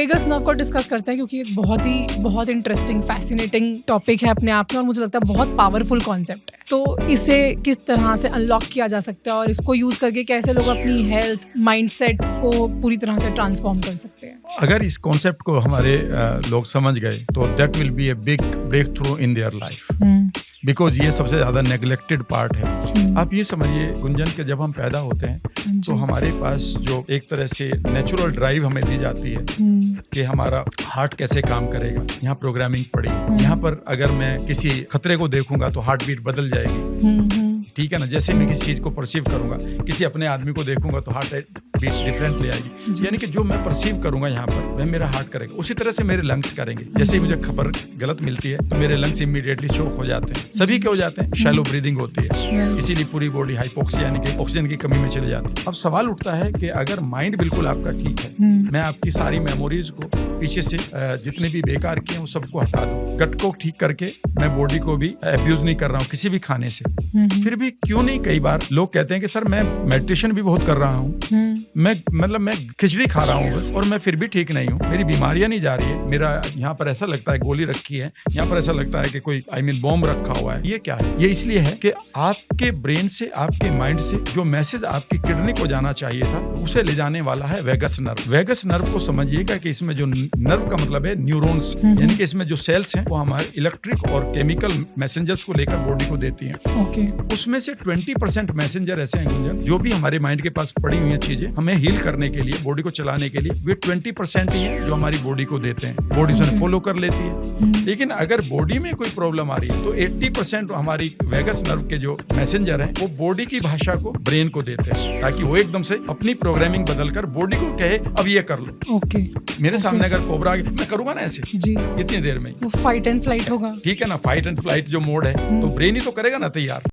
Vagus nerve को discuss करते हैं क्योंकि एक बहुत इंटरेस्टिंग फैसिनेटिंग टॉपिक है अपने आप में और मुझे लगता है बहुत पावरफुल कॉन्सेप्ट है। तो इसे किस तरह से अनलॉक किया जा सकता है और इसको यूज करके कैसे लोग अपनी हेल्थ माइंडसेट को पूरी तरह से ट्रांसफॉर्म कर सकते हैं। अगर इस कॉन्सेप्ट को हमारे लोग समझ गए तो that will be a big breakthrough in their life, because ये सबसे ज्यादा नेग्लेक्टेड पार्ट है। आप ये समझिए गुंजन के जब हम पैदा होते हैं तो हमारे पास जो एक तरह से नेचुरल ड्राइव हमें दी जाती है कि हमारा हार्ट कैसे काम करेगा, यहाँ प्रोग्रामिंग पड़ी है। यहाँ पर अगर मैं किसी खतरे को देखूंगा तो हार्ट बीट बदल जाएगी, ठीक है ना। जैसे मैं किसी चीज को परसीव करूंगा, किसी अपने आदमी को देखूंगा तो हार्ट बीट डिफरेंट ले आएगी। यानी कि जो मैं परसीव करूंगा यहाँ पर वह मेरा हार्ट करेगा, उसी तरह से मेरे लंग्स करेंगे। जैसे ही मुझे खबर गलत मिलती है तो मेरे लंग्स इमीडिएटली चोक हो जाते हैं। सभी के हो जाते हैं, शैलो ब्रीदिंग होती है, इसीलिए पूरी बॉडी हाइपोक्सिया यानी कि ऑक्सीजन की कमी में चली जाती है। अब सवाल उठता है कि अगर माइंड बिल्कुल आपका ठीक है, मैं आपकी सारी मेमोरीज को पीछे से जितने भी बेकार किए हैं सबको हटा दूं, गट को ठीक करके मैं बॉडी को भी अब्यूज नहीं कर रहा हूँ किसी भी खाने से, फिर भी क्यों नहीं कई बार लोग कहते हैं कि सर मैं मेडिटेशन भी बहुत कर रहा हूँ, मैं खिचड़ी खा रहा हूँ बस और मैं फिर भी ठीक नहीं हूँ, मेरी बीमारियां नहीं जा रही है, मेरा यहाँ पर ऐसा लगता है गोली रखी है, यहाँ पर ऐसा लगता है कि कोई बॉम्ब रखा हुआ है। ये क्या है? ये इसलिए है कि आपके ब्रेन से, आपके माइंड से जो मैसेज आपकी किडनी को जाना चाहिए था उसे ले जाने वाला है वेगस नर्व। वेगस नर्व को समझिएगा कि इसमें जो नर्व का मतलब है न्यूरॉन्स, यानी कि इसमें जो सेल्स हैं वो हमारे इलेक्ट्रिक और केमिकल मैसेंजर्स को लेकर बॉडी को देती हैं। उसमें से 20% मैसेंजर ऐसे हैं गुंजन, जो भी हमारे माइंड के पास पड़ी हुई चीजें हमें हील करने के लिए, बॉडी को चलाने के लिए, वे 20% ही है जो हमारी बॉडी को देते हैं, बॉडी उसे फॉलो कर लेती है। लेकिन अगर बॉडी में कोई प्रॉब्लम आ रही है तो 80% हमारी वेगस नर्व के जो मैसेंजर हैं वो बॉडी की भाषा को ब्रेन को देते हैं, ताकि वो एकदम से अपनी प्रोग्रामिंग बदलकर बॉडी को कहे अब ये कर लो। मेरे सामने अगर कोबरा आ गया, मैं करूंगा ना ऐसे जी इतनी देर में, वो फाइट एंड फ्लाइट होगा, ठीक है ना। फाइट एंड फ्लाइट जो मोड है तो ब्रेन ही तो करेगा ना तैयार।